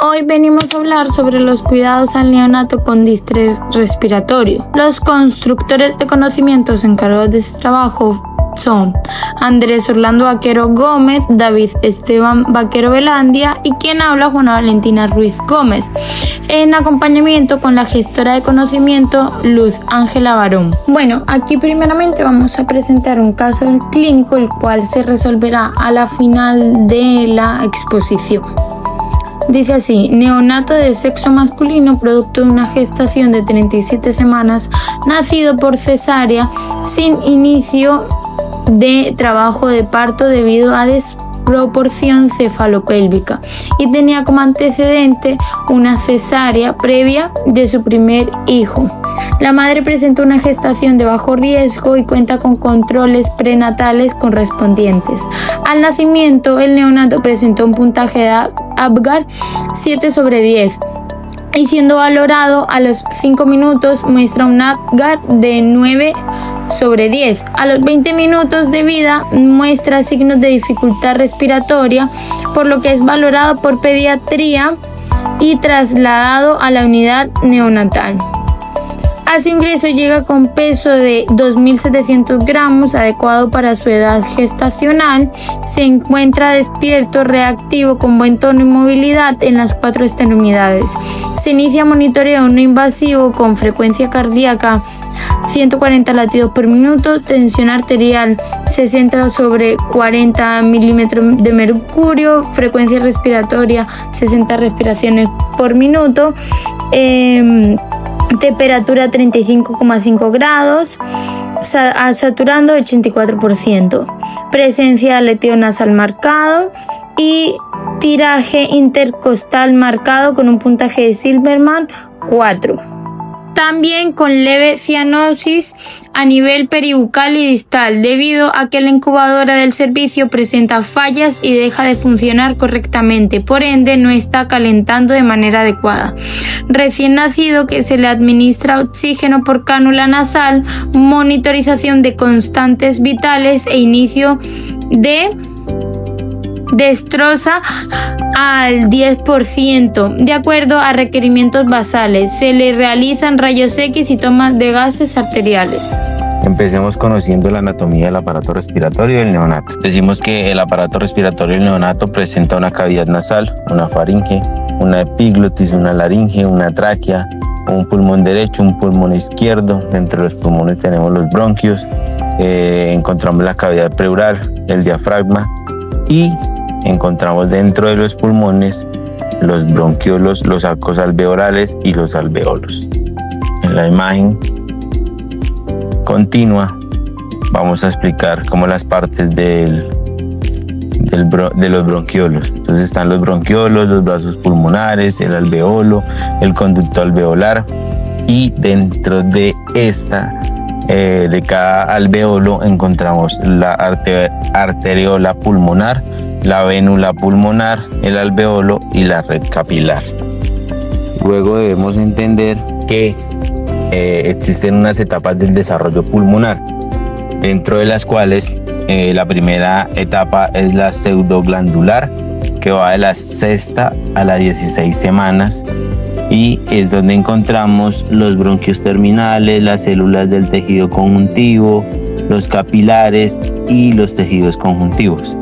Hoy venimos a hablar sobre los cuidados al neonato con distrés respiratorio. Los constructores de conocimientos encargados de este trabajo son Andrés Orlando Vaquero Gómez, David Esteban Vaquero Velandia y quien habla, Juana Valentina Ruiz Gómez, en acompañamiento con la gestora de conocimiento Luz Ángela Barón. Bueno, aquí primeramente vamos a presentar un caso clínico el cual se resolverá a la final de la exposición. Dice así: neonato de sexo masculino producto de una gestación de 37 semanas, nacido por cesárea sin inicio de trabajo de parto debido a desproporción cefalopélvica y tenía como antecedente una cesárea previa de su primer hijo. La madre presenta una gestación de bajo riesgo y cuenta con controles prenatales correspondientes. Al nacimiento, el neonato presentó un puntaje de Apgar 7/10 y siendo valorado a los 5 minutos muestra un Apgar de 9/10. A los 20 minutos de vida muestra signos de dificultad respiratoria, por lo que es valorado por pediatría y trasladado a la unidad neonatal. A su ingreso llega con peso de 2.700 gramos, adecuado para su edad gestacional. Se encuentra despierto, reactivo, con buen tono y movilidad en las 4 extremidades. Se inicia monitoreo no invasivo con frecuencia cardíaca 140 latidos por minuto, tensión arterial 60 sobre 40 milímetros de mercurio, frecuencia respiratoria 60 respiraciones por minuto, temperatura 35,5 grados, saturando 84%, presencia de aleteo nasal marcado y tiraje intercostal marcado con un puntaje de Silverman 4. También con leve cianosis a nivel peribucal y distal, debido a que la incubadora del servicio presenta fallas y deja de funcionar correctamente, por ende no está calentando de manera adecuada. Recién nacido que se le administra oxígeno por cánula nasal, monitorización de constantes vitales e inicio de destroza al 10%, de acuerdo a requerimientos basales. Se le realizan rayos X y tomas de gases arteriales. Empecemos conociendo la anatomía del aparato respiratorio del neonato. Decimos que el aparato respiratorio del neonato presenta una cavidad nasal, una faringe, una epiglotis, una laringe, una tráquea, un pulmón derecho, un pulmón izquierdo. Dentro de los pulmones tenemos los bronquios, encontramos la cavidad pleural, el diafragma y encontramos dentro de los pulmones los bronquiolos, los arcos alveolares y los alveolos. En la imagen continua vamos a explicar cómo las partes de los bronquiolos. Entonces están los bronquiolos, los vasos pulmonares, el alveolo, el conducto alveolar, y dentro de de cada alveolo encontramos la arteriola pulmonar, la vénula pulmonar, el alveolo y la red capilar. Luego debemos entender que existen unas etapas del desarrollo pulmonar, dentro de las cuales la primera etapa es la pseudoglandular, que va de la 6ª a la 16 semanas, y es donde encontramos los bronquios terminales, las células del tejido conjuntivo, los capilares y los tejidos conjuntivos.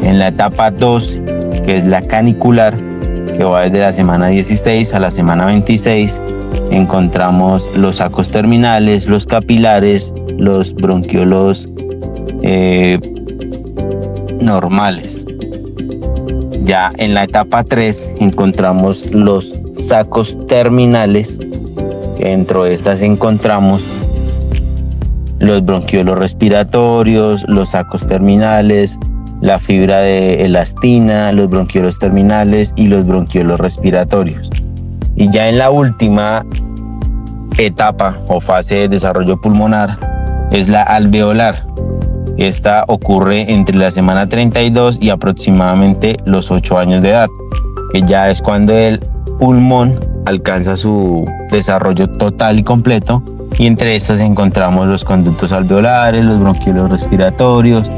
En la etapa 2, que es la canicular, que va desde la semana 16 a la semana 26, encontramos los sacos terminales, los capilares, los bronquiolos normales. Ya en la etapa 3 encontramos los sacos terminales, que dentro de estas encontramos los bronquiolos respiratorios, los sacos terminales, la fibra de elastina, los bronquiolos terminales y los bronquiolos respiratorios. Y ya en la última etapa o fase de desarrollo pulmonar es la alveolar. Esta ocurre entre la semana 32 y aproximadamente los 8 años de edad, que ya es cuando el pulmón alcanza su desarrollo total y completo, y entre estas encontramos los conductos alveolares, los bronquiolos respiratorios,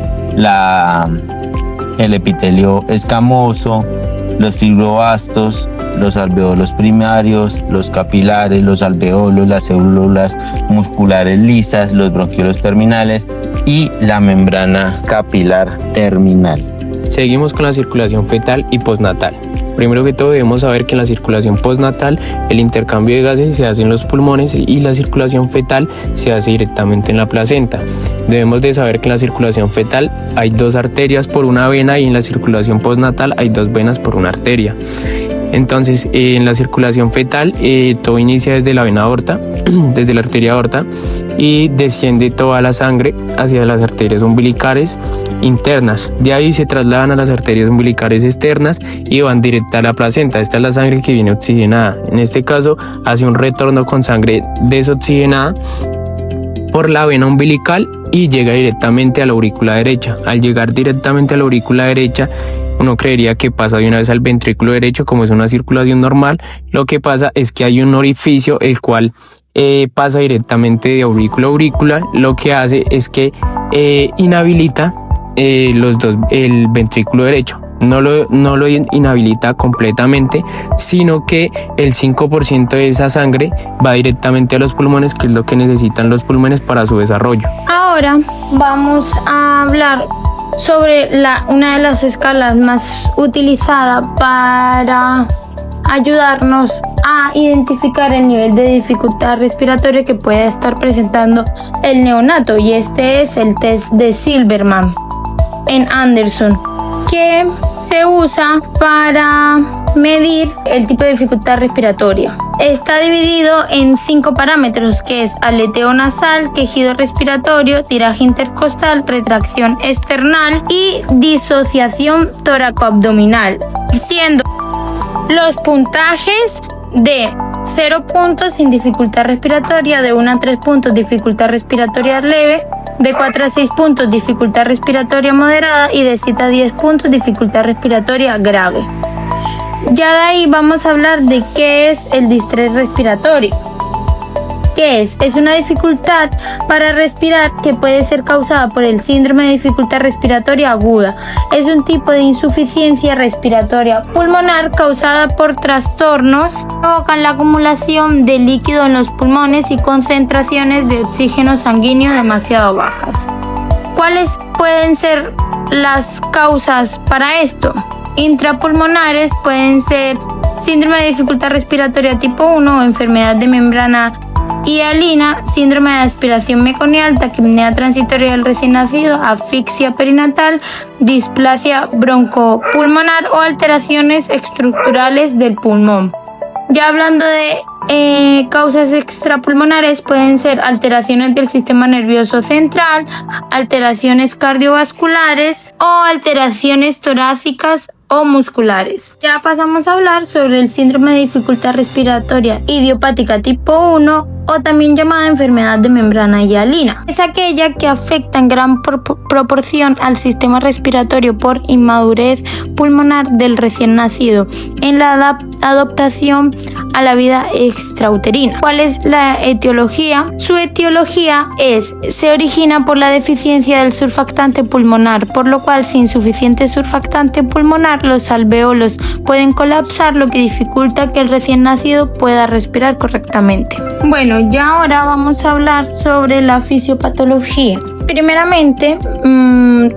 el epitelio escamoso, los fibroblastos, los alveolos primarios, los capilares, los alveolos, las células musculares lisas, los bronquiolos terminales y la membrana capilar terminal. Seguimos con la circulación fetal y postnatal. Primero que todo debemos saber que en la circulación postnatal el intercambio de gases se hace en los pulmones y la circulación fetal se hace directamente en la placenta. Debemos de saber que en la circulación fetal hay 2 arterias por una vena y en la circulación postnatal hay 2 venas por una arteria. Entonces, en la circulación fetal todo inicia desde la vena aorta, desde la arteria aorta, y desciende toda la sangre hacia las arterias umbilicales internas. De ahí se trasladan a las arterias umbilicales externas y van directa a la placenta. Esta es la sangre que viene oxigenada. En este caso, hace un retorno con sangre desoxigenada por la vena umbilical y llega directamente a la aurícula derecha. Al llegar directamente a la aurícula derecha, uno creería que pasa de una vez al ventrículo derecho, como es una circulación normal. Lo que pasa es que hay un orificio el cual pasa directamente de aurícula a aurícula. Lo que hace es que inhabilita el ventrículo derecho. No lo inhabilita completamente, sino que el 5% de esa sangre va directamente a los pulmones, que es lo que necesitan los pulmones para su desarrollo. Ahora vamos a hablar sobre una de las escalas más utilizadas para ayudarnos a identificar el nivel de dificultad respiratoria que puede estar presentando el neonato, y este es el test de Silberman en Anderson, que se usa para medir el tipo de dificultad respiratoria. Está dividido en 5 parámetros, que es aleteo nasal, quejido respiratorio, tiraje intercostal, retracción external y disociación tóraco-abdominal, siendo los puntajes de 0 puntos sin dificultad respiratoria, de 1 a 3 puntos dificultad respiratoria leve, de 4 a 6 puntos dificultad respiratoria moderada y de 7 a 10 puntos dificultad respiratoria grave. Ya de ahí vamos a hablar de qué es el distrés respiratorio. ¿Qué es? Es una dificultad para respirar que puede ser causada por el síndrome de dificultad respiratoria aguda. Es un tipo de insuficiencia respiratoria pulmonar causada por trastornos que provocan la acumulación de líquido en los pulmones y concentraciones de oxígeno sanguíneo demasiado bajas. ¿Cuáles pueden ser las causas para esto? Intrapulmonares pueden ser síndrome de dificultad respiratoria tipo 1 o enfermedad de membrana hialina, síndrome de aspiración meconial, taquipnea transitoria del recién nacido, asfixia perinatal, displasia broncopulmonar o alteraciones estructurales del pulmón. Ya hablando de causas extrapulmonares, pueden ser alteraciones del sistema nervioso central, alteraciones cardiovasculares o alteraciones torácicas o musculares. Ya pasamos a hablar sobre el síndrome de dificultad respiratoria idiopática tipo 1 o también llamada enfermedad de membrana hialina. Es aquella que afecta en gran proporción al sistema respiratorio por inmadurez pulmonar del recién nacido en la adaptación a la vida extrauterina. ¿Cuál es la etiología? Su etiología se origina por la deficiencia del surfactante pulmonar, por lo cual sin suficiente surfactante pulmonar los alveolos pueden colapsar, lo que dificulta que el recién nacido pueda respirar correctamente. Bueno, ya ahora vamos a hablar sobre la fisiopatología. Primeramente,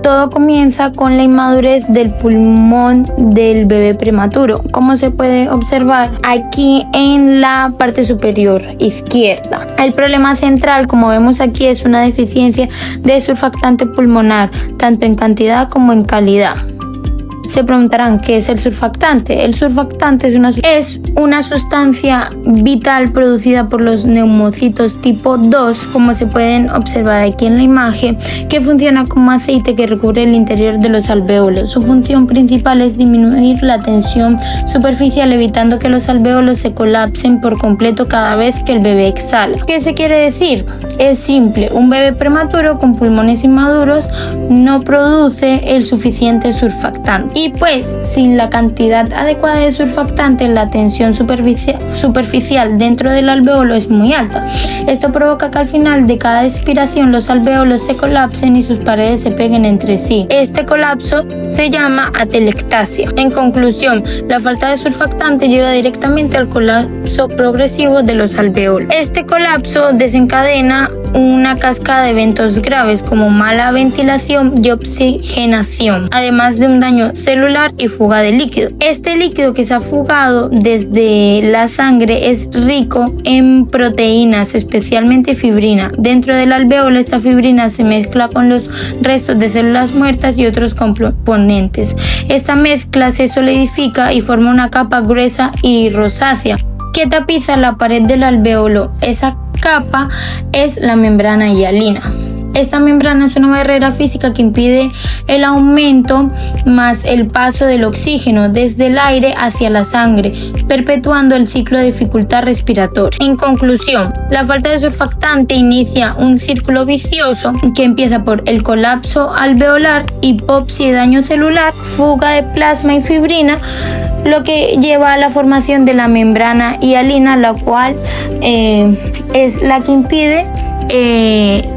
todo comienza con la inmadurez del pulmón del bebé prematuro, como se puede observar aquí en la parte superior izquierda. El problema central, como vemos aquí, es una deficiencia de surfactante pulmonar, tanto en cantidad como en calidad. Se preguntarán, ¿qué es el surfactante? El surfactante es una sustancia vital producida por los neumocitos tipo 2, como se pueden observar aquí en la imagen, que funciona como aceite que recubre el interior de los alvéolos. Su función principal es disminuir la tensión superficial, evitando que los alvéolos se colapsen por completo cada vez que el bebé exhala. ¿Qué se quiere decir? Es simple, un bebé prematuro con pulmones inmaduros no produce el suficiente surfactante Y pues, sin la cantidad adecuada de surfactante, la tensión superficial dentro del alveolo es muy alta. Esto provoca que al final de cada expiración los alveolos se colapsen y sus paredes se peguen entre sí. Este colapso se llama atelectasia. En conclusión, la falta de surfactante lleva directamente al colapso progresivo de los alveolos. Este colapso desencadena una cascada de eventos graves como mala ventilación y oxigenación, además de un daño celular y fuga de líquido. Este líquido que se ha fugado desde la sangre es rico en proteínas, especialmente fibrina. Dentro del alveolo, esta fibrina se mezcla con los restos de células muertas y otros componentes. Esta mezcla se solidifica y forma una capa gruesa y rosácea que tapiza la pared del alveolo. Esa capa es la membrana hialina. Esta membrana es una barrera física que impide el aumento más el paso del oxígeno desde el aire hacia la sangre, perpetuando el ciclo de dificultad respiratoria. En conclusión, la falta de surfactante inicia un círculo vicioso que empieza por el colapso alveolar, hipoxia y daño celular, fuga de plasma y fibrina, lo que lleva a la formación de la membrana hialina, la cual es la que impide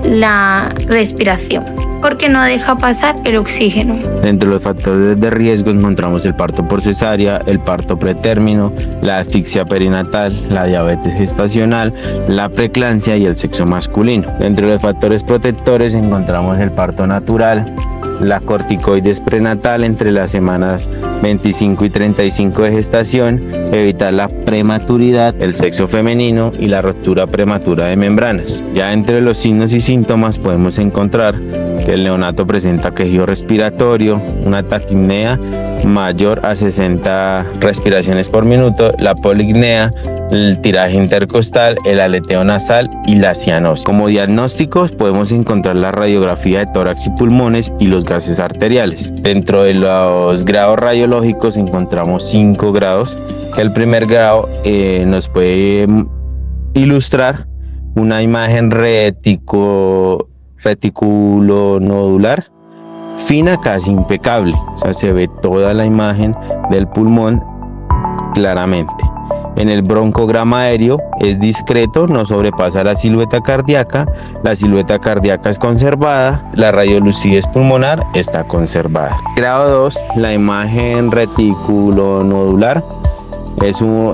la respiración, porque no deja pasar el oxígeno. Dentro de los factores de riesgo encontramos el parto por cesárea, el parto pretérmino, la asfixia perinatal, la diabetes gestacional, la preeclampsia y el sexo masculino. Dentro de los factores protectores encontramos el parto natural, la corticoides prenatal entre las semanas 25 y 35 de gestación, evitar la prematuridad, el sexo femenino y la ruptura prematura de membranas. Ya entre los signos y síntomas podemos encontrar que el neonato presenta quejido respiratorio, una taquipnea mayor a 60 respiraciones por minuto, la polipnea, el tiraje intercostal, el aleteo nasal y la cianosis. Como diagnósticos podemos encontrar la radiografía de tórax y pulmones y los gases arteriales. Dentro de los grados radiológicos encontramos 5 grados. El primer grado nos puede ilustrar una imagen reticulonodular fina, casi impecable, o sea, se ve toda la imagen del pulmón claramente. En el broncograma aéreo es discreto, no sobrepasa la silueta cardíaca es conservada, la radiolucidez pulmonar está conservada. Grado 2, la imagen reticulonodular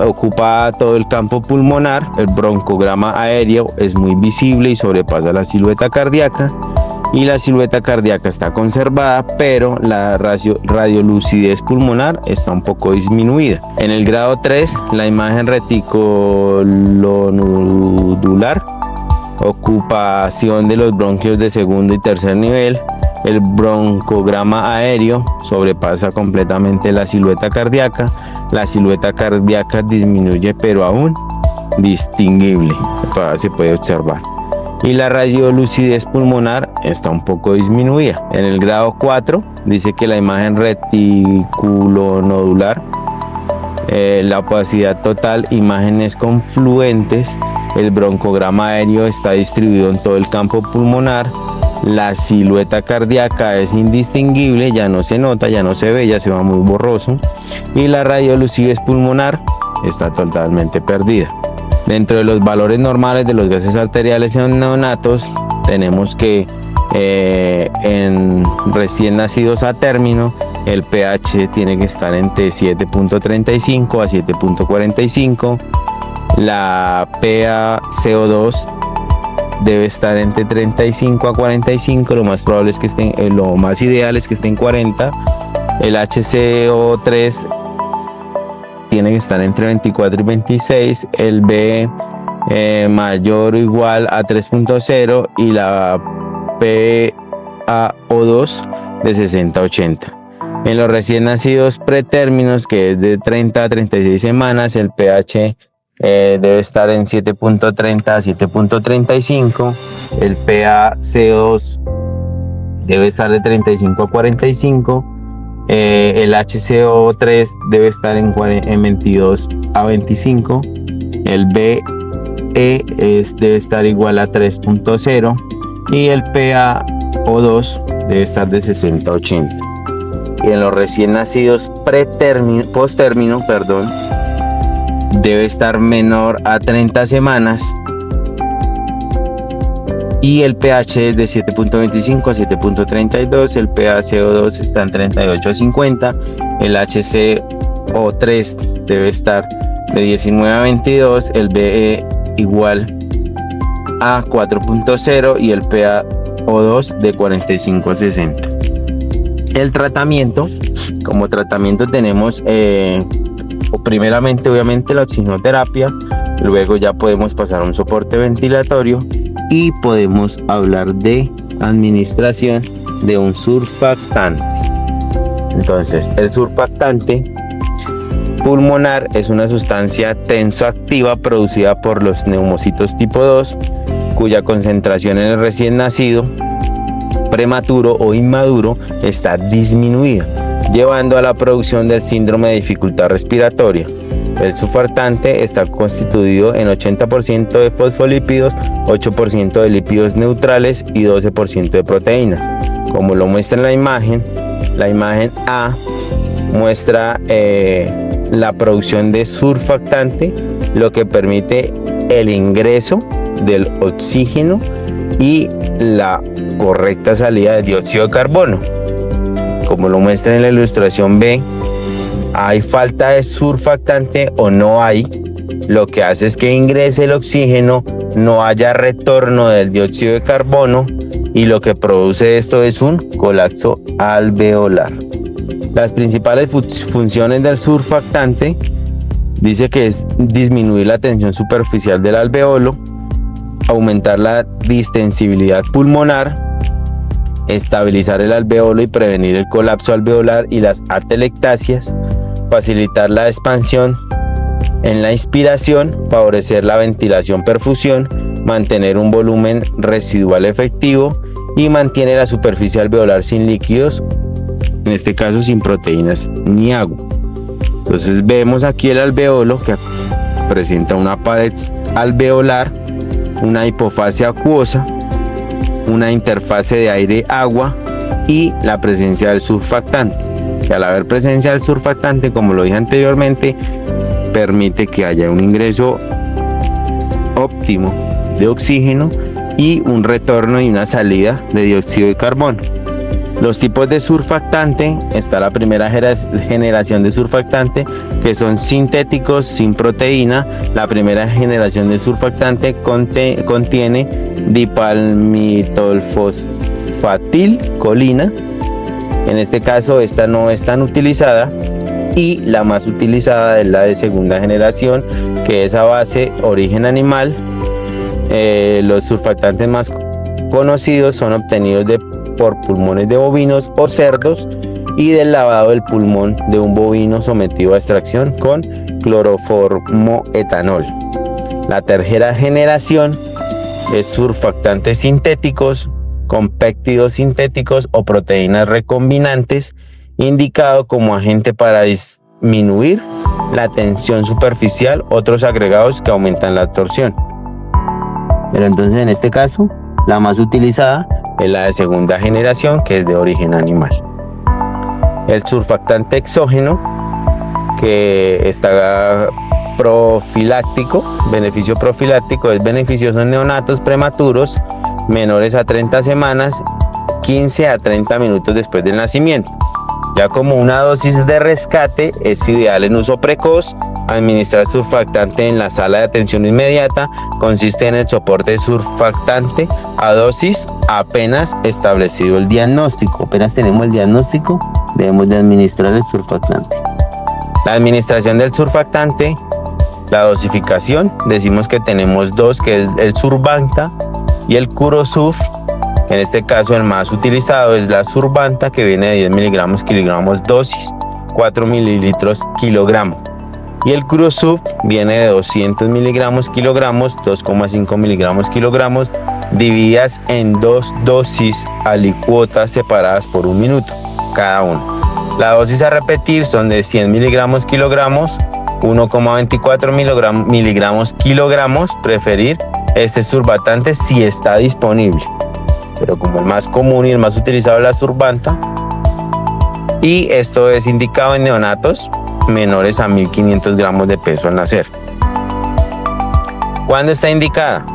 ocupa todo el campo pulmonar, el broncograma aéreo es muy visible y sobrepasa la silueta cardíaca, y la silueta cardíaca está conservada, pero la radiolucidez pulmonar está un poco disminuida. En el grado 3, la imagen reticulonodular, ocupación de los bronquios de segundo y tercer nivel, el broncograma aéreo sobrepasa completamente la silueta cardíaca disminuye pero aún distinguible, todavía se puede observar. Y la radiolucidez pulmonar está un poco disminuida. En el grado 4 dice que la imagen reticulonodular, la opacidad total, imágenes confluentes, el broncograma aéreo está distribuido en todo el campo pulmonar, la silueta cardíaca es indistinguible, ya no se nota, ya no se ve, ya se va muy borroso, y la radiolucidez pulmonar está totalmente perdida. Dentro de los valores normales de los gases arteriales en neonatos tenemos que en recién nacidos a término el pH tiene que estar entre 7.35 a 7.45, la PaCO2 debe estar entre 35 a 45, lo más probable es que esté, lo más ideal es que esté en 40, el HCO3 tiene que estar entre 24 y 26, el B mayor o igual a 3.0 y la PaO2 de 60 a 80. En los recién nacidos pretérminos, que es de 30 a 36 semanas, el pH debe estar en 7.30 a 7.35, el PaCO2 debe estar de 35 a 45, el HCO3 debe estar en 22 a 25, el BE debe estar igual a 3.0 y el PaO2 debe estar de 60 a 80. y en los recién nacidos post-término, debe estar menor a 30 semanas y el pH es de 7.25 a 7.32, el PaCO2 está en 38 a 50, el HCO3 debe estar de 19 a 22, el BE igual a 4.0 y el PaO2 de 45 a 60. El tratamiento, como tratamiento tenemos primeramente obviamente la oxigenoterapia, luego ya podemos pasar a un soporte ventilatorio y podemos hablar de administración de un surfactante. Entonces, el surfactante pulmonar es una sustancia tensoactiva producida por los neumocitos tipo 2, cuya concentración en el recién nacido, prematuro o inmaduro está disminuida, llevando a la producción del síndrome de dificultad respiratoria. El surfactante está constituido en 80% de fosfolípidos, 8% de lípidos neutrales y 12% de proteínas. Como lo muestra en la imagen A muestra la producción de surfactante, lo que permite el ingreso del oxígeno y la correcta salida de dióxido de carbono. Como lo muestra en la ilustración B, hay falta de surfactante o no hay, lo que hace es que ingrese el oxígeno, no haya retorno del dióxido de carbono y lo que produce esto es un colapso alveolar. Las principales funciones del surfactante dice que es disminuir la tensión superficial del alveolo, aumentar la distensibilidad pulmonar, estabilizar el alveolo y prevenir el colapso alveolar y las atelectasias, facilitar la expansión en la inspiración, favorecer la ventilación-perfusión, mantener un volumen residual efectivo y mantiene la superficie alveolar sin líquidos, en este caso sin proteínas ni agua. Entonces vemos aquí el alveolo que presenta una pared alveolar, una hipofasia acuosa, una interfase de aire-agua y la presencia del surfactante, que al haber presencia del surfactante, como lo dije anteriormente, permite que haya un ingreso óptimo de oxígeno y un retorno y una salida de dióxido de carbono. Los tipos de surfactante: está la primera generación de surfactante, que son sintéticos sin proteína. La primera generación de surfactante contiene dipalmitolfosfatilcolina. En este caso esta no es tan utilizada y la más utilizada es la de segunda generación, que es a base origen animal. Los surfactantes más conocidos son obtenidos por pulmones de bovinos o cerdos y del lavado del pulmón de un bovino sometido a extracción con cloroformoetanol. La tercera generación es surfactantes sintéticos con péptidos sintéticos o proteínas recombinantes, indicado como agente para disminuir la tensión superficial, otros agregados que aumentan la absorción. Pero entonces en este caso la más utilizada es la de segunda generación, que es de origen animal. El surfactante exógeno, que está profiláctico, beneficio profiláctico, es beneficioso en neonatos prematuros menores a 30 semanas, 15 a 30 minutos después del nacimiento. Ya como una dosis de rescate, es ideal en uso precoz. Administrar surfactante en la sala de atención inmediata consiste en el soporte de surfactante a dosis apenas establecido el diagnóstico. Apenas tenemos el diagnóstico, debemos de administrar el surfactante. La administración del surfactante, la dosificación, decimos que tenemos dos, que es el Survanta y el Curosuf. En este caso el más utilizado es la Survanta, que viene de 10 miligramos kilogramos dosis, 4 mililitros kilogramo. Y el Curosuf viene de 200 miligramos kilogramos, 2,5 miligramos kilogramos, divididas en dos dosis alicuotas separadas por 1 minuto cada una. La dosis a repetir son de 100 miligramos kilogramos, 1,24 miligramos kilogramos. Preferir este surfactante si está disponible, pero como el más común y el más utilizado es la Survanta, y esto es indicado en neonatos menores a 1.500 gramos de peso al nacer. ¿Cuándo está indicada?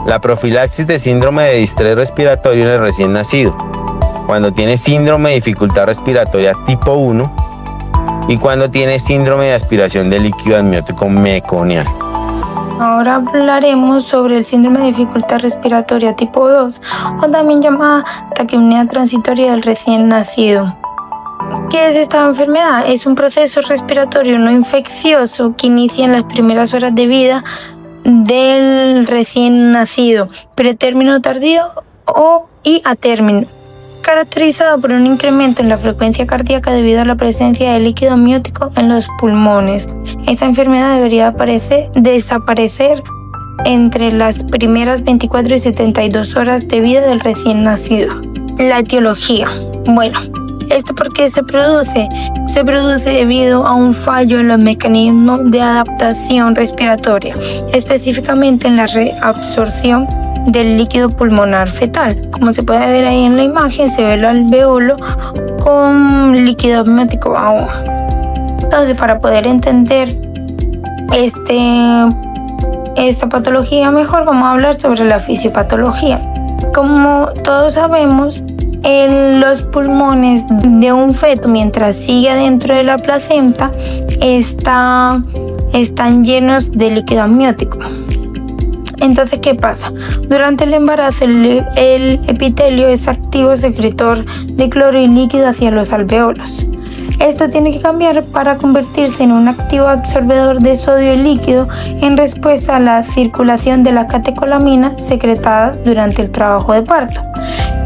La profilaxis de síndrome de distrés respiratorio en el recién nacido, cuando tiene síndrome de dificultad respiratoria tipo 1 y cuando tiene síndrome de aspiración de líquido amniótico meconial. Ahora hablaremos sobre el síndrome de dificultad respiratoria tipo 2, o también llamada taquipnea transitoria del recién nacido. ¿Qué es esta enfermedad? Es un proceso respiratorio no infeccioso que inicia en las primeras horas de vida del recién nacido, pretérmino tardío y a término, caracterizado por un incremento en la frecuencia cardíaca debido a la presencia de líquido amniótico en los pulmones. Esta enfermedad debería desaparecer entre las primeras 24 y 72 horas de vida del recién nacido. La etiología. Bueno, ¿esto por qué se produce? Se produce debido a un fallo en los mecanismos de adaptación respiratoria, específicamente en la reabsorción del líquido pulmonar fetal. Como se puede ver ahí en la imagen, se ve el alveolo con líquido amniótico aún. Entonces, para poder entender esta patología mejor, vamos a hablar sobre la fisiopatología. Como todos sabemos, los pulmones de un feto, mientras sigue dentro de la placenta, están llenos de líquido amniótico. Entonces, ¿qué pasa? Durante el embarazo, el epitelio es activo secretor de cloro y líquido hacia los alveolos. Esto tiene que cambiar para convertirse en un activo absorbedor de sodio y líquido en respuesta a la circulación de la catecolamina secretada durante el trabajo de parto.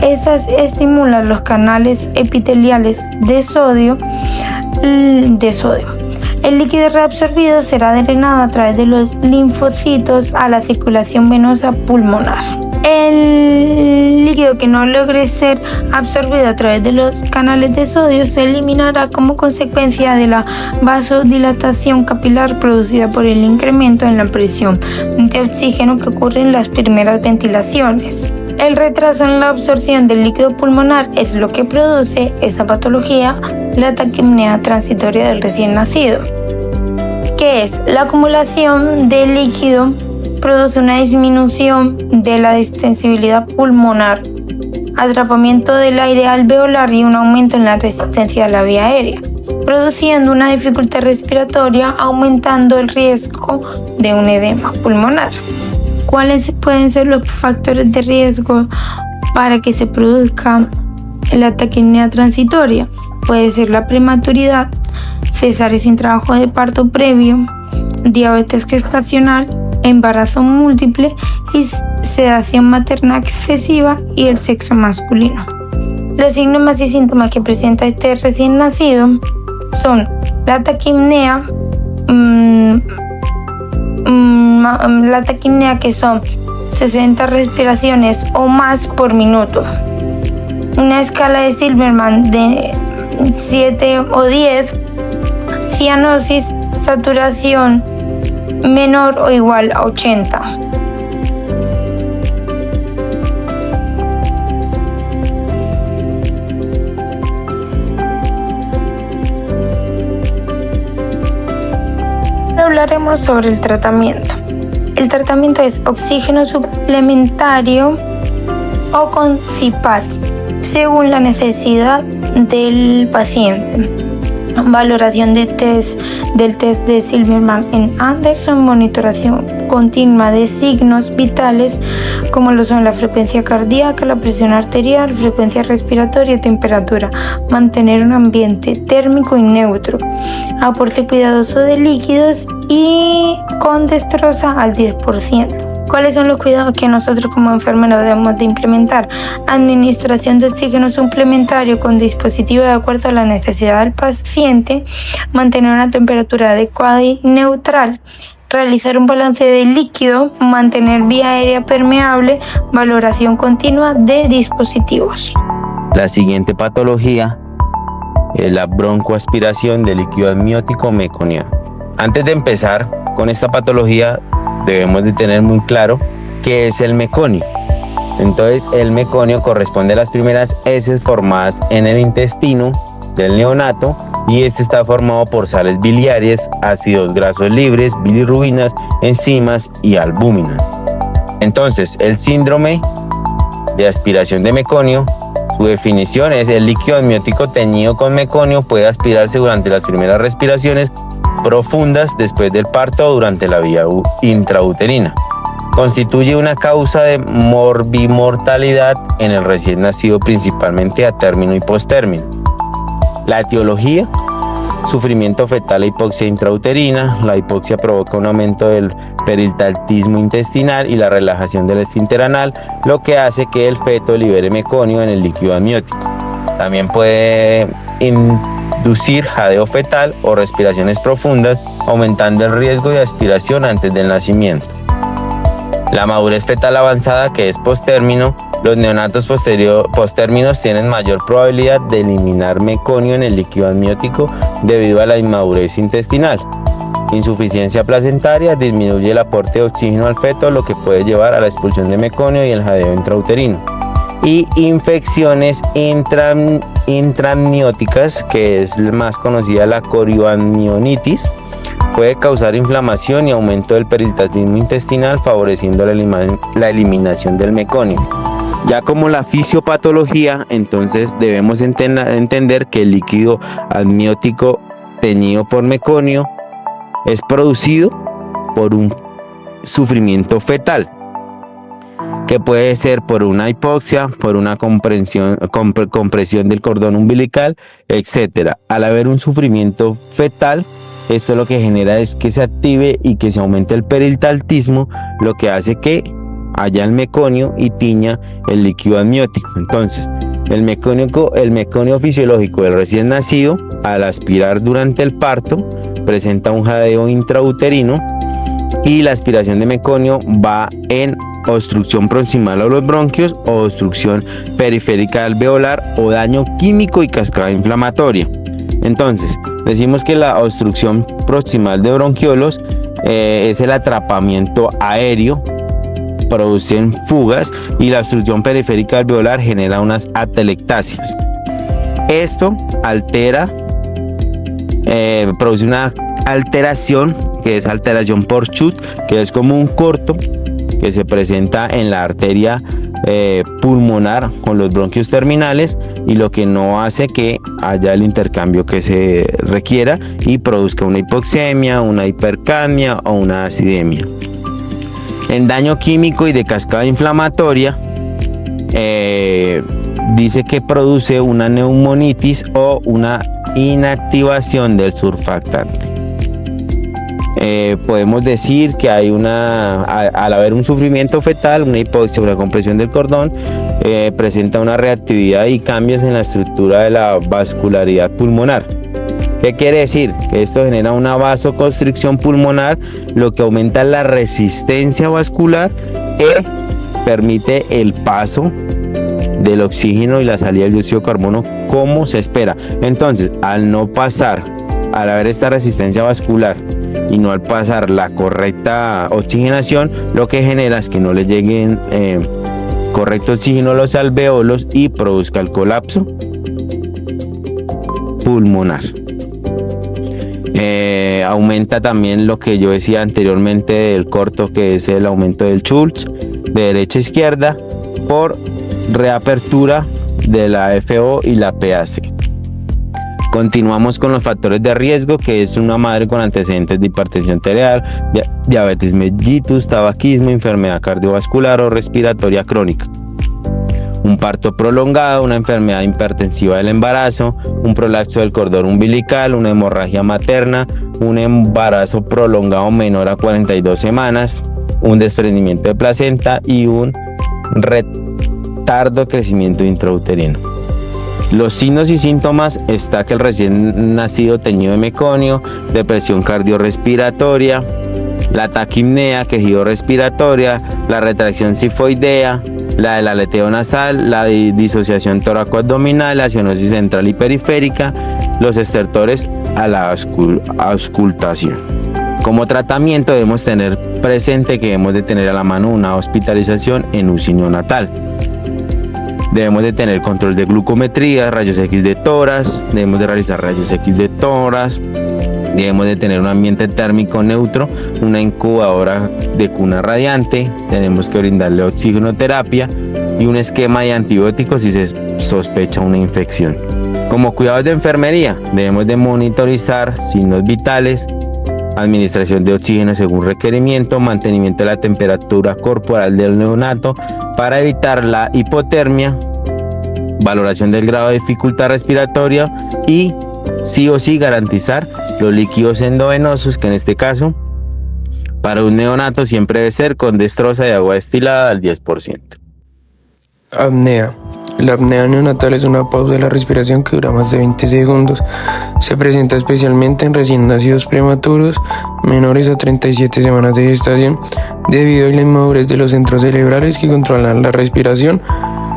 Estas estimulan los canales epiteliales de sodio. El líquido reabsorbido será drenado a través de los linfocitos a la circulación venosa pulmonar. El líquido que no logre ser absorbido a través de los canales de sodio se eliminará como consecuencia de la vasodilatación capilar producida por el incremento en la presión de oxígeno que ocurre en las primeras ventilaciones. El retraso en la absorción del líquido pulmonar es lo que produce esta patología, la taquipnea transitoria del recién nacido. ¿Qué es? La acumulación de líquido produce una disminución de la distensibilidad pulmonar, atrapamiento del aire alveolar y un aumento en la resistencia de la vía aérea, produciendo una dificultad respiratoria, aumentando el riesgo de un edema pulmonar. ¿Cuáles pueden ser los factores de riesgo para que se produzca la taquipnea transitoria? Puede ser la prematuridad, cesárea sin trabajo de parto previo, diabetes gestacional, embarazo múltiple y sedación materna excesiva y el sexo masculino. Los signos y síntomas que presenta este recién nacido son la taquipnea, que son 60 respiraciones o más por minuto, una escala de Silberman de 7 o 10, cianosis, saturación menor o igual a 80. Hablaremos sobre el tratamiento. El tratamiento es oxígeno suplementario o con CPAP, según la necesidad del paciente. Valoración del test de Silberman en Anderson, monitoración continua de signos vitales como lo son la frecuencia cardíaca, la presión arterial, frecuencia respiratoria y temperatura. Mantener un ambiente térmico y neutro. Aporte cuidadoso de líquidos y con destroza al 10%. ¿Cuáles son los cuidados que nosotros como enfermeros debemos de implementar? Administración de oxígeno suplementario con dispositivo de acuerdo a la necesidad del paciente, mantener una temperatura adecuada y neutral, realizar un balance de líquido, mantener vía aérea permeable, valoración continua de dispositivos. La siguiente patología es la broncoaspiración de líquido amniótico meconiano. Antes de empezar con esta patología, debemos de tener muy claro qué es el meconio. Entonces, el meconio corresponde a las primeras heces formadas en el intestino del neonato, y este está formado por sales biliares, ácidos grasos libres, bilirrubinas, enzimas y albúmina. Entonces, el síndrome de aspiración de meconio, su definición es: el líquido amniótico teñido con meconio puede aspirarse durante las primeras respiraciones profundas después del parto o durante la vía intrauterina. Constituye una causa de morbimortalidad en el recién nacido, principalmente a término y postérmino. La etiología: sufrimiento fetal e hipoxia intrauterina. La hipoxia provoca un aumento del peristaltismo intestinal y la relajación del esfínter anal, lo que hace que el feto libere meconio en el líquido amniótico. También puede inducir jadeo fetal o respiraciones profundas, aumentando el riesgo de aspiración antes del nacimiento. La madurez fetal avanzada, que es postérmino: los neonatos postérminos tienen mayor probabilidad de eliminar meconio en el líquido amniótico debido a la inmadurez intestinal. Insuficiencia placentaria: disminuye el aporte de oxígeno al feto, lo que puede llevar a la expulsión de meconio y el jadeo intrauterino. Y infecciones intraamnióticas, que es más conocida, la corioamnionitis, puede causar inflamación y aumento del peristaltismo intestinal, favoreciendo la eliminación del meconio. Ya como la fisiopatología, entonces debemos entender que el líquido amniótico teñido por meconio es producido por un sufrimiento fetal, que puede ser por una hipoxia, por una compresión del cordón umbilical, etc. Al haber un sufrimiento fetal, esto lo que genera es que se active y que se aumente el peristaltismo, lo que hace que haya el meconio y tiña el líquido amniótico. Entonces, el meconio fisiológico del recién nacido, al aspirar durante el parto, presenta un jadeo intrauterino, y la aspiración de meconio va en obstrucción proximal a los bronquios o obstrucción periférica alveolar o daño químico y cascada inflamatoria. Entonces, decimos que la obstrucción proximal de bronquiolos es el atrapamiento aéreo, producen fugas, y la obstrucción periférica alveolar genera unas atelectasias. Esto produce una alteración, que es alteración por Schütt, que es como un corto que se presenta en la arteria pulmonar con los bronquios terminales, y lo que no hace que haya el intercambio que se requiera y produzca una hipoxemia, una hipercapnia o una acidemia. En daño químico y de cascada inflamatoria, dice que produce una neumonitis o una inactivación del surfactante. Podemos decir que hay al haber un sufrimiento fetal, una hipoxia, una compresión del cordón, presenta una reactividad y cambios en la estructura de la vascularidad pulmonar. ¿Qué quiere decir? Que esto genera una vasoconstricción pulmonar, lo que aumenta la resistencia vascular y permite el paso del oxígeno y la salida del dióxido de carbono como se espera. Entonces, al haber esta resistencia vascular y no al pasar la correcta oxigenación, lo que genera es que no le lleguen correcto oxígeno a los alveolos y produzca el colapso pulmonar. Aumenta también lo que yo decía anteriormente del corto, que es el aumento del Schultz de derecha a izquierda por reapertura de la FO y la PAC. Continuamos con los factores de riesgo, que es una madre con antecedentes de hipertensión arterial, diabetes mellitus, tabaquismo, enfermedad cardiovascular o respiratoria crónica. Un parto prolongado, una enfermedad hipertensiva del embarazo, un prolapso del cordón umbilical, una hemorragia materna, un embarazo prolongado menor a 42 semanas, un desprendimiento de placenta y un retardo de crecimiento intrauterino. Los signos y síntomas está que el recién nacido teñido de meconio, depresión cardiorrespiratoria, la taquipnea, quejido respiratoria, la retracción sifoidea, la del aleteo nasal, la disociación tóraco-abdominal, la cianosis central y periférica, los estertores a la auscultación. Como tratamiento debemos tener presente que debemos de tener a la mano una hospitalización en UCI neonatal. Debemos de tener control de glucometría, rayos X de tórax, debemos de realizar rayos X de tórax, debemos de tener un ambiente térmico neutro, una incubadora de cuna radiante, tenemos que brindarle oxigenoterapia y un esquema de antibióticos si se sospecha una infección. Como cuidados de enfermería, debemos de monitorizar signos vitales, administración de oxígeno según requerimiento, mantenimiento de la temperatura corporal del neonato para evitar la hipotermia, valoración del grado de dificultad respiratoria y sí o sí garantizar los líquidos endovenosos, que en este caso para un neonato siempre debe ser con destroza de agua destilada al 10%. Apnea. La apnea neonatal es una pausa de la respiración que dura más de 20 segundos. Se presenta especialmente en recién nacidos prematuros menores a 37 semanas de gestación debido a la inmadurez de los centros cerebrales que controlan la respiración,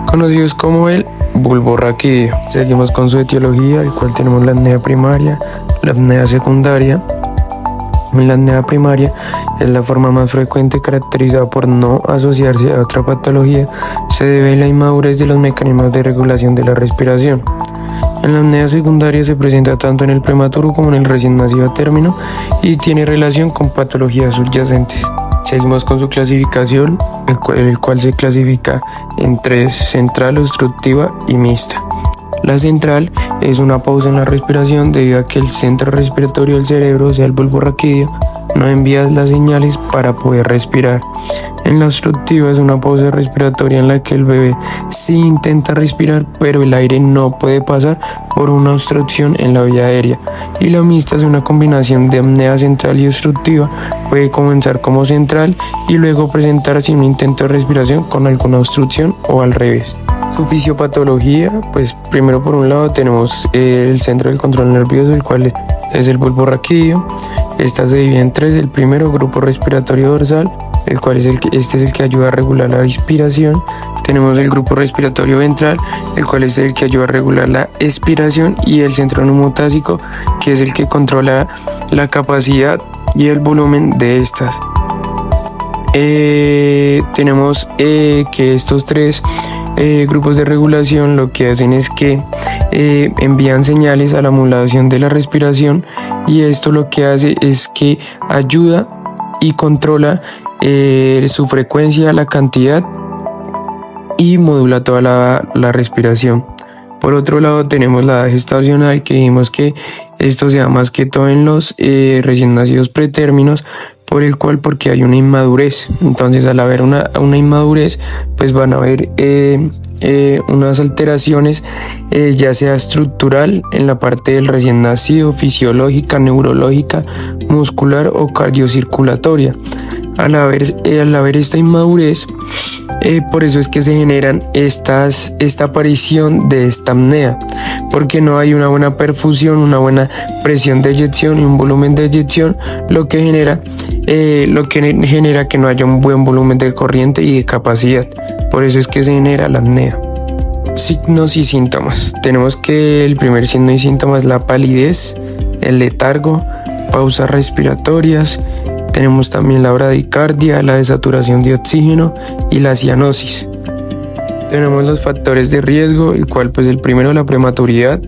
conocidos como el bulbo raquídeo. Seguimos con su etiología, el cual tenemos la apnea primaria, la apnea secundaria. La apnea primaria es la forma más frecuente, caracterizada por no asociarse a otra patología. Se debe a la inmadurez de los mecanismos de regulación de la respiración. En la apnea secundaria se presenta tanto en el prematuro como en el recién nacido a término y tiene relación con patologías subyacentes. Seguimos con su clasificación, el cual se clasifica en 3: central, obstructiva y mixta. La central es una pausa en la respiración debido a que el centro respiratorio del cerebro, o sea el bulbo raquídeo, no envía las señales para poder respirar. En la obstructiva es una pausa respiratoria en la que el bebé sí intenta respirar, pero el aire no puede pasar por una obstrucción en la vía aérea. Y la mixta es una combinación de apnea central y obstructiva. Puede comenzar como central y luego presentarse un intento de respiración con alguna obstrucción o al revés. Su fisiopatología, pues primero por un lado tenemos el centro del control nervioso, el cual es el bulbo raquídeo. Esta se divide en 3: el primero, grupo respiratorio dorsal, el cual es el que ayuda a regular la respiración. Tenemos el grupo respiratorio ventral, el cual es el que ayuda a regular la expiración, y el centro neumotásico, que es el que controla la capacidad y el volumen de estas. Tenemos que estos 3 grupos de regulación lo que hacen es que envían señales a la modulación de la respiración, y esto lo que hace es que ayuda y controla su frecuencia, la cantidad, y modula toda la respiración. Por otro lado tenemos la edad gestacional, que vimos que esto se da más que todo en los recién nacidos pretérminos, porque hay una inmadurez. Entonces, al haber una inmadurez, pues van a haber unas alteraciones, ya sea estructural en la parte del recién nacido, fisiológica, neurológica, muscular o cardiocirculatoria. Al haber esta inmadurez, por eso es que se generan esta aparición de esta apnea, porque no hay una buena perfusión, una buena presión de eyección y un volumen de eyección, lo que genera que no haya un buen volumen de corriente y de capacidad. Por eso es que se genera la apnea. Signos y síntomas. Tenemos que el primer signo y síntoma es la palidez, el letargo, pausas respiratorias. Tenemos también la bradicardia, la desaturación de oxígeno y la cianosis. Tenemos los factores de riesgo, el cual pues el primero, la prematuridad.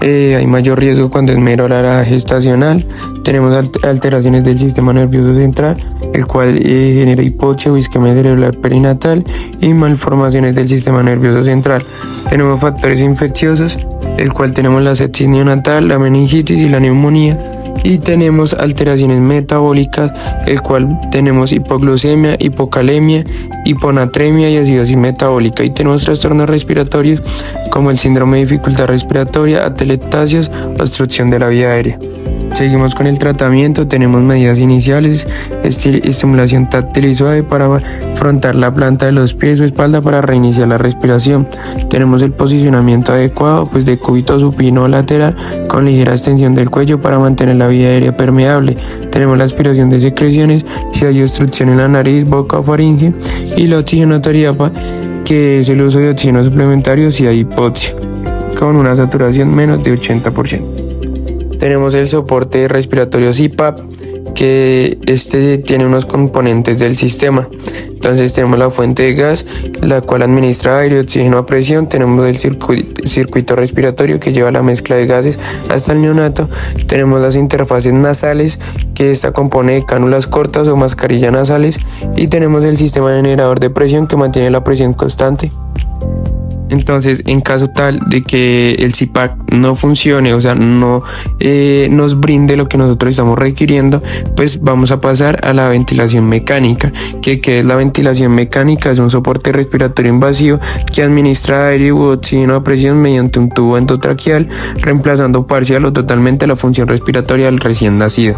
Hay mayor riesgo cuando es menor a la gestacional. Tenemos alteraciones del sistema nervioso central, el cual genera hipoxia o isquemia cerebral perinatal y malformaciones del sistema nervioso central. Tenemos factores infecciosos, el cual tenemos la sepsis neonatal, la meningitis y la neumonía. Y tenemos alteraciones metabólicas, el cual tenemos hipoglucemia, hipocalemia, hiponatremia y acidosis metabólica. Y tenemos trastornos respiratorios como el síndrome de dificultad respiratoria, atelectasias, obstrucción de la vía aérea. Seguimos con el tratamiento. Tenemos medidas iniciales: estimulación táctil y suave para frontar la planta de los pies o espalda para reiniciar la respiración. Tenemos el posicionamiento adecuado, pues de cúbito supino o lateral con ligera extensión del cuello para mantener la vía aérea permeable. Tenemos la aspiración de secreciones si hay obstrucción en la nariz, boca o faringe, y la oxigenoterapia, que es el uso de oxígeno suplementario si hay hipoxia, con una saturación menos de 80%. Tenemos el soporte respiratorio CPAP, que este tiene unos componentes del sistema. Entonces tenemos la fuente de gas, la cual administra aire y oxígeno a presión. Tenemos el circuito respiratorio que lleva la mezcla de gases hasta el neonato. Tenemos las interfaces nasales, que esta compone de cánulas cortas o mascarillas nasales. Y tenemos el sistema generador de presión que mantiene la presión constante. Entonces, en caso tal de que el CPAP no funcione, o sea, no nos brinde lo que nosotros estamos requiriendo, pues vamos a pasar a la ventilación mecánica. ¿Qué es la ventilación mecánica? Es un soporte respiratorio invasivo que administra aire u oxígeno a presión mediante un tubo endotraqueal, reemplazando parcial o totalmente la función respiratoria del recién nacido.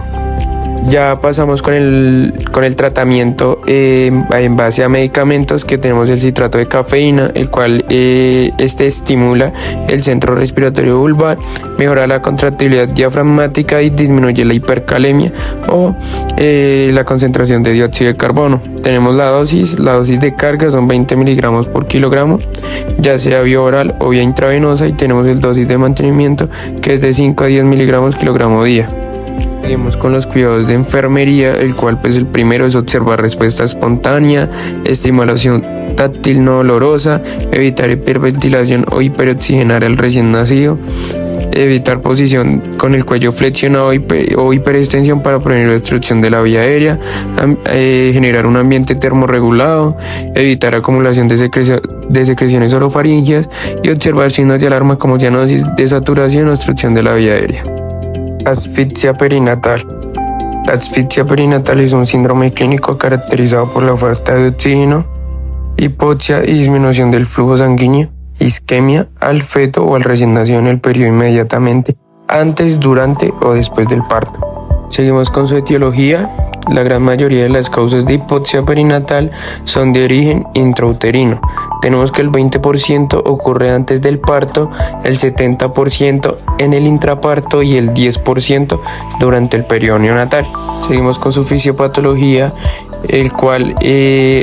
Ya pasamos con el tratamiento en base a medicamentos, que tenemos el citrato de cafeína, el cual estimula el centro respiratorio vulvar, mejora la contractilidad diafragmática y disminuye la hipercalemia o la concentración de dióxido de carbono. Tenemos la dosis de carga son 20 miligramos por kilogramo, ya sea vía oral o vía intravenosa, y tenemos el dosis de mantenimiento, que es de 5 a 10 miligramos kilogramo día. Seguimos con los cuidados de enfermería, el cual pues el primero es observar respuesta espontánea, estimulación táctil no dolorosa, evitar hiperventilación o hiperoxigenar al recién nacido, evitar posición con el cuello flexionado o hiperextensión para prevenir la obstrucción de la vía aérea, generar un ambiente termorregulado, evitar acumulación de secreciones orofaringeas y observar signos de alarma como cianosis, desaturación o obstrucción de la vía aérea. Asfixia perinatal. La asfixia perinatal es un síndrome clínico caracterizado por la falta de oxígeno, hipoxia y disminución del flujo sanguíneo, isquemia al feto o al recién nacido en el periodo inmediatamente antes, durante o después del parto. Seguimos con su etiología. La gran mayoría de las causas de hipoxia perinatal son de origen intrauterino. Tenemos que el 20% ocurre antes del parto, el 70% en el intraparto y el 10% durante el periodo neonatal. Seguimos con su fisiopatología, el cual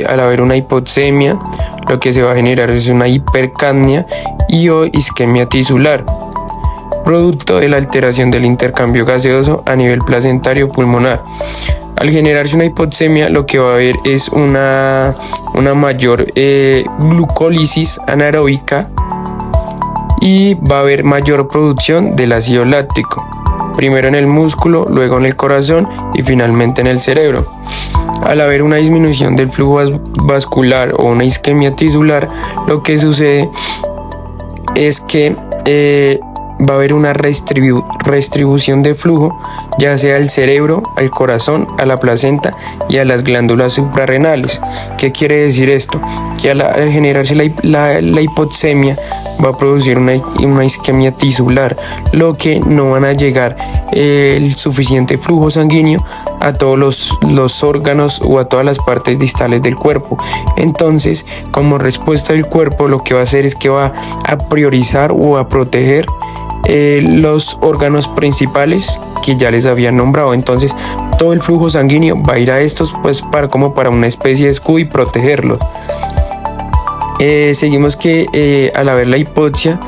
al haber una hipoxemia, lo que se va a generar es una hipercapnia y o isquemia tisular, producto de la alteración del intercambio gaseoso a nivel placentario pulmonar. Al generarse una hipoxemia, lo que va a haber es una mayor glucólisis anaeróbica y va a haber mayor producción del ácido láctico, primero en el músculo, luego en el corazón y finalmente en el cerebro. Al haber una disminución del flujo vascular o una isquemia tisular, lo que sucede es que va a haber una restribución de flujo, ya sea al cerebro, al corazón, a la placenta y a las glándulas suprarrenales. ¿Qué quiere decir esto? Que al generarse la hipoxemia va a producir una isquemia tisular, lo que no van a llegar el suficiente flujo sanguíneo a todos los órganos o a todas las partes distales del cuerpo. Entonces, como respuesta del cuerpo, lo que va a hacer es que va a priorizar o a proteger los órganos principales que ya les había nombrado. Entonces todo el flujo sanguíneo va a ir a estos, pues como para una especie de escudo y protegerlos. Seguimos que al haber la hipoxia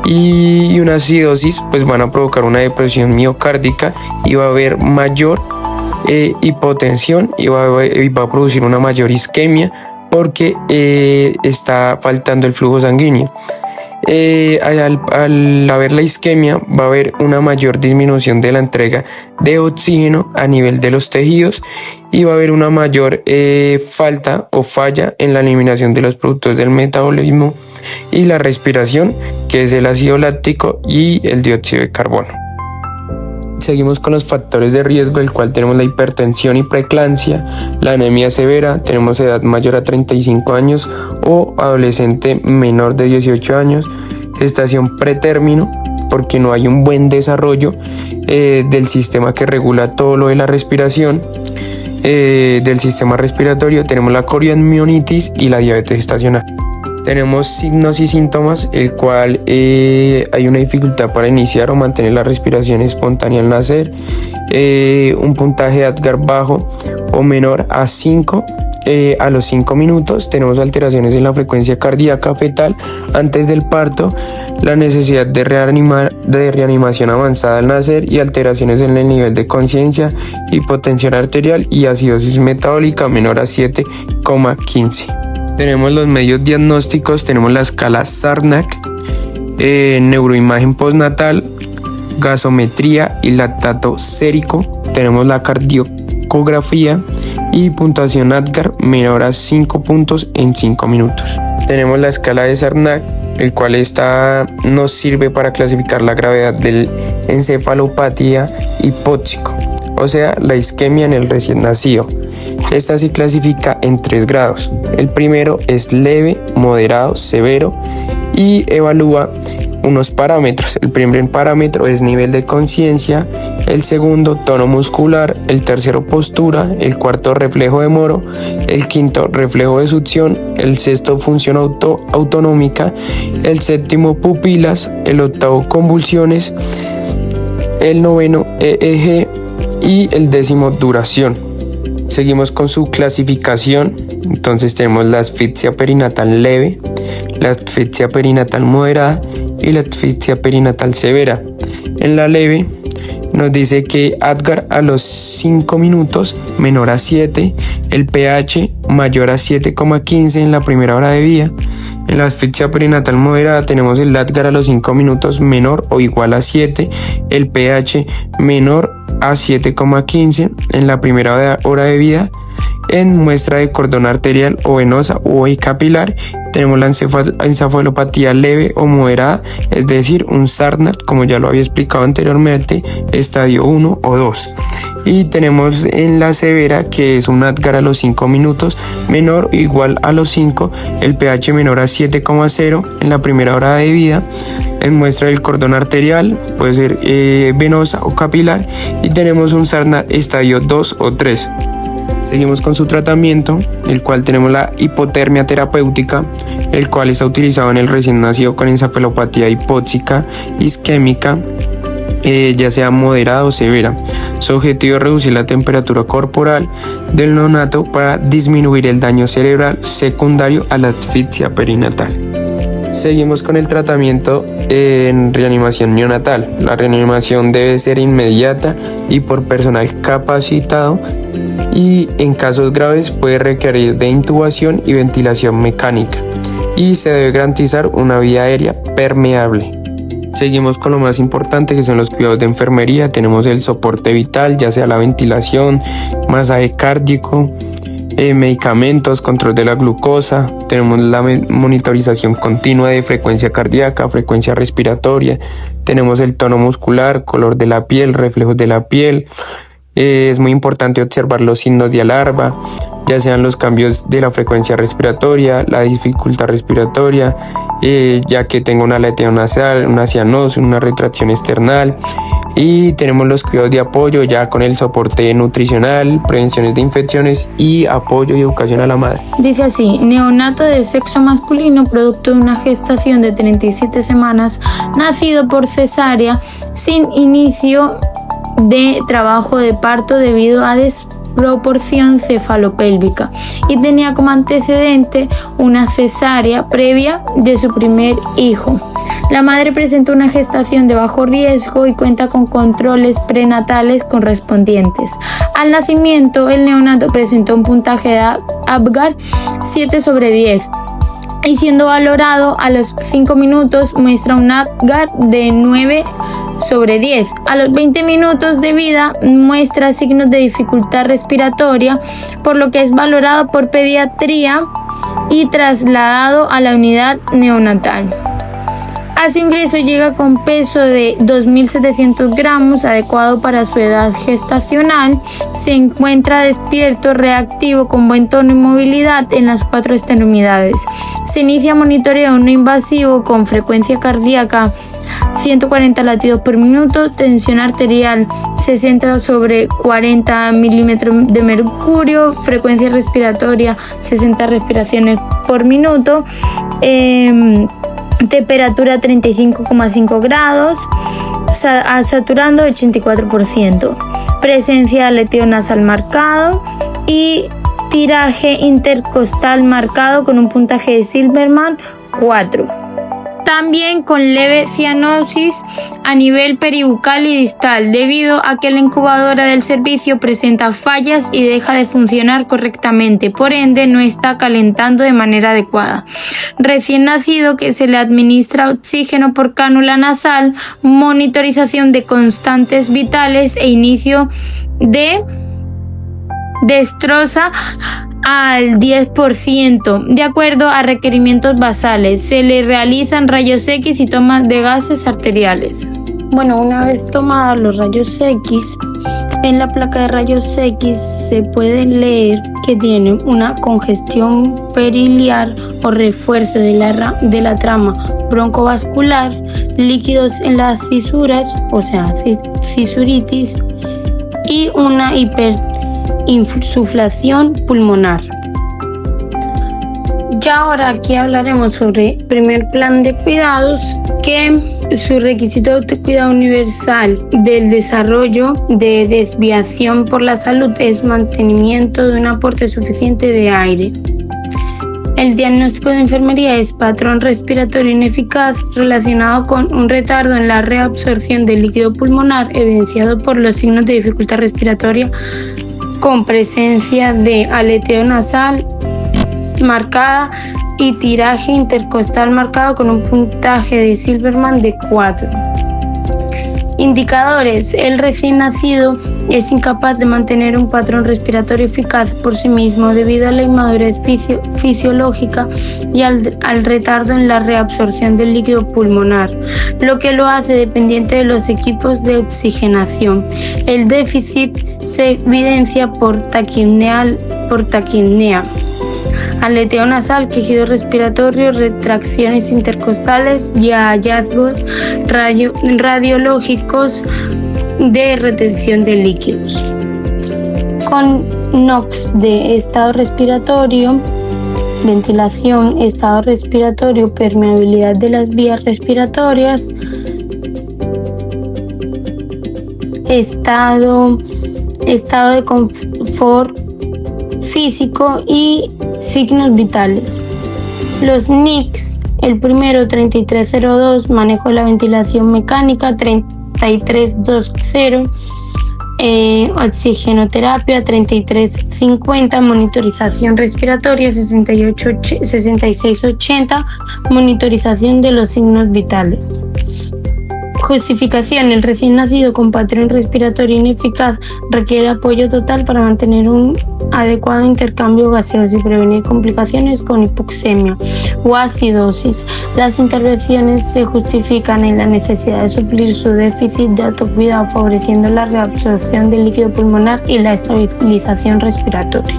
y una acidosis, pues van a provocar una depresión miocárdica y va a haber mayor hipotensión y va a producir una mayor isquemia porque está faltando el flujo sanguíneo. Al haber la isquemia va a haber una mayor disminución de la entrega de oxígeno a nivel de los tejidos y va a haber una mayor falta o falla en la eliminación de los productos del metabolismo y la respiración, que es el ácido láctico y el dióxido de carbono. Seguimos con los factores de riesgo, el cual tenemos la hipertensión y preeclampsia, la anemia severa, tenemos edad mayor a 35 años o adolescente menor de 18 años, gestación pretérmino, porque no hay un buen desarrollo del sistema que regula todo lo de la respiración, del sistema respiratorio. Tenemos la coriomionitis y la diabetes gestacional. Tenemos signos y síntomas, el cual hay una dificultad para iniciar o mantener la respiración espontánea al nacer, un puntaje de Apgar bajo o menor a 5, a los 5 minutos tenemos alteraciones en la frecuencia cardíaca fetal antes del parto, la necesidad de reanimación avanzada al nacer y alteraciones en el nivel de conciencia, hipotensión arterial y acidosis metabólica menor a 7,15. Tenemos los medios diagnósticos, tenemos la escala Sarnak, neuroimagen postnatal, gasometría y lactato sérico, tenemos la cardiografía y puntuación ADGAR menor a 5 puntos en 5 minutos. Tenemos la escala de Sarnak, el cual nos sirve para clasificar la gravedad del encefalopatía hipóxico, o sea, la isquemia en el recién nacido. Esta se clasifica en 3 grados. El primero es leve, moderado, severo y evalúa unos parámetros. El primer parámetro es nivel de conciencia, el segundo tono muscular, el tercero postura, el cuarto reflejo de Moro, el quinto reflejo de succión, el sexto función autonómica, el séptimo pupilas, el octavo convulsiones, el noveno EEG y el décimo duración. Seguimos con su clasificación. Entonces tenemos la asfixia perinatal leve, la asfixia perinatal moderada y la asfixia perinatal severa. En la leve nos dice que ADGAR a los 5 minutos menor a 7, el pH mayor a 7,15 en la primera hora de vida. En la asfixia perinatal moderada tenemos el ADGAR a los 5 minutos menor o igual a 7, el pH menor a 7,15 en la primera hora de vida. En muestra de cordón arterial o venosa o capilar tenemos la encefalopatía leve o moderada, es decir, un Sarnak, como ya lo había explicado anteriormente, estadio 1 o 2. Y tenemos en la severa, que es un ADGAR a los 5 minutos menor o igual a los 5, el pH menor a 7,0 en la primera hora de vida. En muestra del cordón arterial puede ser venosa o capilar, y tenemos un Sarnak estadio 2 o 3. Seguimos con su tratamiento, el cual tenemos la hipotermia terapéutica, el cual está utilizado en el recién nacido con encefalopatía hipóxica isquémica, ya sea moderada o severa. Su objetivo es reducir la temperatura corporal del neonato para disminuir el daño cerebral secundario a la asfixia perinatal. Seguimos con el tratamiento en reanimación neonatal. La reanimación debe ser inmediata y por personal capacitado, y en casos graves puede requerir de intubación y ventilación mecánica, y se debe garantizar una vía aérea permeable. Seguimos con lo más importante, que son los cuidados de enfermería. Tenemos el soporte vital, ya sea la ventilación, masaje cardíaco, medicamentos, control de la glucosa. Tenemos la monitorización continua de frecuencia cardíaca, frecuencia respiratoria. Tenemos el tono muscular, color de la piel, reflejos de la piel. Es muy importante observar los signos de alarma, ya sean los cambios de la frecuencia respiratoria, la dificultad respiratoria, ya que tengo una aleteo nasal, una cianosis, una retracción external. Y tenemos los cuidados de apoyo, ya con el soporte nutricional, prevenciones de infecciones y apoyo y educación a la madre. Dice así: neonato de sexo masculino producto de una gestación de 37 semanas, nacido por cesárea sin inicio de trabajo de parto debido a desproporción cefalopélvica, y tenía como antecedente una cesárea previa de su primer hijo. La madre presentó una gestación de bajo riesgo y cuenta con controles prenatales correspondientes. Al nacimiento, el neonato presentó un puntaje de ADGAR 7/10 y, siendo valorado a los 5 minutos, muestra un ADGAR de 9/10. A los 20 minutos de vida muestra signos de dificultad respiratoria, por lo que es valorado por pediatría y trasladado a la unidad neonatal. A su ingreso llega con peso de 2.700 gramos, adecuado para su edad gestacional. Se encuentra despierto, reactivo, con buen tono y movilidad en las 4 extremidades. Se inicia monitoreo no invasivo con frecuencia cardíaca 140 latidos por minuto, tensión arterial 60/40 milímetros de mercurio, frecuencia respiratoria 60 respiraciones por minuto, temperatura 35,5 grados, saturando 84%, presencia de aleteo nasal marcado y tiraje intercostal marcado con un puntaje de Silberman 4. También con leve cianosis a nivel peribucal y distal, debido a que la incubadora del servicio presenta fallas y deja de funcionar correctamente, por ende no está calentando de manera adecuada. Recién nacido que se le administra oxígeno por cánula nasal, monitorización de constantes vitales e inicio de destroza al 10%, de acuerdo a requerimientos basales. Se le realizan rayos X y tomas de gases arteriales. Bueno, una vez tomados los rayos X, en la placa de rayos X se puede leer que tiene una congestión periliar o refuerzo de la trama broncovascular, líquidos en las cisuras, o sea, cisuritis, y una hiperinsuflación pulmonar. Ya ahora aquí hablaremos sobre el primer plan de cuidados, que su requisito de autocuidado universal del desarrollo de desviación por la salud es mantenimiento de un aporte suficiente de aire. El diagnóstico de enfermería es patrón respiratorio ineficaz relacionado con un retardo en la reabsorción del líquido pulmonar evidenciado por los signos de dificultad respiratoria con presencia de aleteo nasal marcada y tiraje intercostal marcado con un puntaje de Silberman de 4. Indicadores: el recién nacido es incapaz de mantener un patrón respiratorio eficaz por sí mismo debido a la inmadurez fisiológica y al retardo en la reabsorción del líquido pulmonar, lo que lo hace dependiente de los equipos de oxigenación. El déficit se evidencia por taquipnea, aleteo nasal, quejido respiratorio, retracciones intercostales y hallazgos radiológicos de retención de líquidos. Con NOx de estado respiratorio, ventilación, estado respiratorio, permeabilidad de las vías respiratorias, estado de confort físico y signos vitales. Los NICs: el primero 3302, manejo de la ventilación mecánica, 3320, oxigenoterapia, 3350, monitorización respiratoria, 6680, monitorización de los signos vitales. Justificación: el recién nacido con patrón respiratorio ineficaz requiere apoyo total para mantener un adecuado intercambio gaseoso y prevenir complicaciones con hipoxemia o acidosis. Las intervenciones se justifican en la necesidad de suplir su déficit de autocuidado, favoreciendo la reabsorción del líquido pulmonar y la estabilización respiratoria.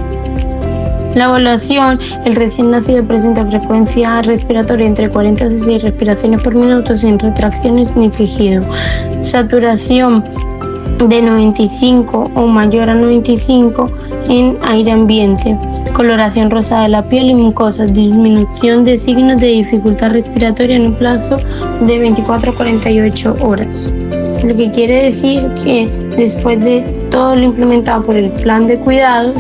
La evaluación: el recién nacido presenta frecuencia respiratoria entre 40 y 66 respiraciones por minuto sin retracciones ni fijido. Saturación de 95 o mayor a 95 en aire ambiente. Coloración rosada de la piel y mucosas. Disminución de signos de dificultad respiratoria en un plazo de 24 a 48 horas. Lo que quiere decir que después de todo lo implementado por el plan de cuidados,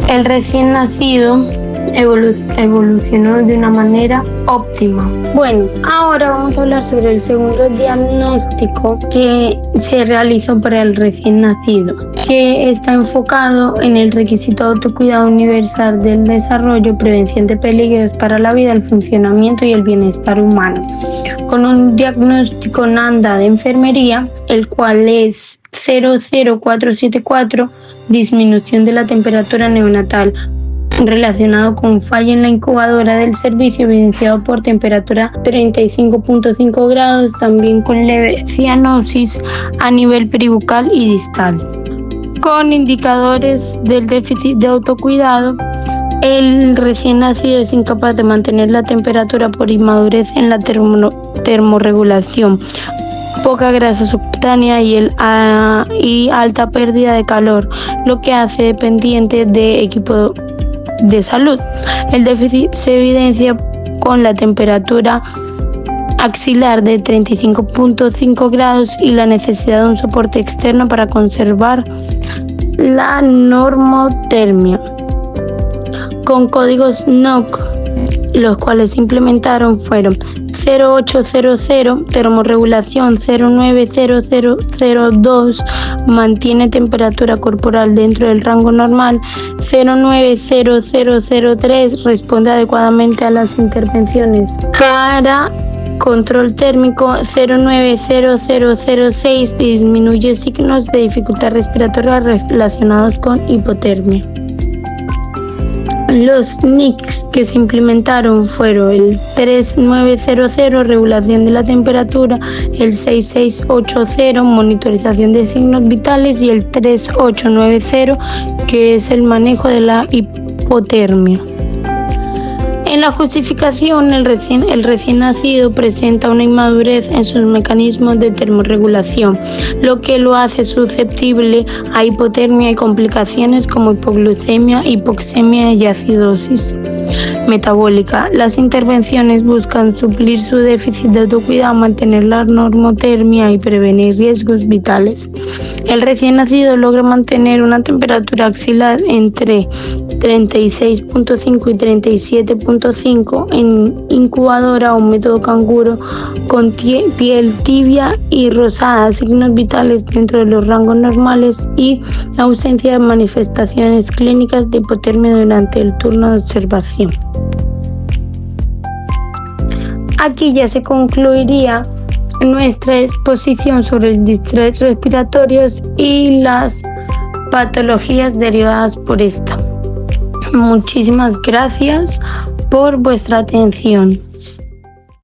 el recién nacido evolucionó de una manera óptima. Bueno, ahora vamos a hablar sobre el segundo diagnóstico que se realizó para el recién nacido, que está enfocado en el requisito de autocuidado universal del desarrollo, prevención de peligros para la vida, el funcionamiento y el bienestar humano, con un diagnóstico NANDA de enfermería, el cual es 00474, disminución de la temperatura neonatal, relacionado con falla en la incubadora del servicio, evidenciado por temperatura 35.5 grados, también con leve cianosis a nivel peribucal y distal. Con indicadores del déficit de autocuidado: el recién nacido es incapaz de mantener la temperatura por inmadurez en la termorregulación, poca grasa subcutánea y alta pérdida de calor, lo que hace dependiente de equipo de salud. El déficit se evidencia con la temperatura axilar de 35.5 grados y la necesidad de un soporte externo para conservar la normotermia con códigos NOC, los cuales se implementaron fueron 0800 termorregulación, 090002 mantiene temperatura corporal dentro del rango normal, 090003 responde adecuadamente a las intervenciones para control térmico, 090006 disminuye signos de dificultad respiratoria relacionados con hipotermia. Los NICs que se implementaron fueron el 3900, regulación de la temperatura, el 6680, monitorización de signos vitales, y el 3890, que es el manejo de la hipotermia. En la justificación, el recién nacido presenta una inmadurez en sus mecanismos de termorregulación, lo que lo hace susceptible a hipotermia y complicaciones como hipoglucemia, hipoxemia y acidosis metabólica. Las intervenciones buscan suplir su déficit de autocuidado, mantener la normotermia y prevenir riesgos vitales. El recién nacido logra mantener una temperatura axilar entre 36.5 y 37.5 en incubadora o método canguro, con piel tibia y rosada, signos vitales dentro de los rangos normales y ausencia de manifestaciones clínicas de hipotermia durante el turno de observación. Aquí ya se concluiría nuestra exposición sobre el distrés respiratorios y las patologías derivadas por esta. Muchísimas gracias por vuestra atención.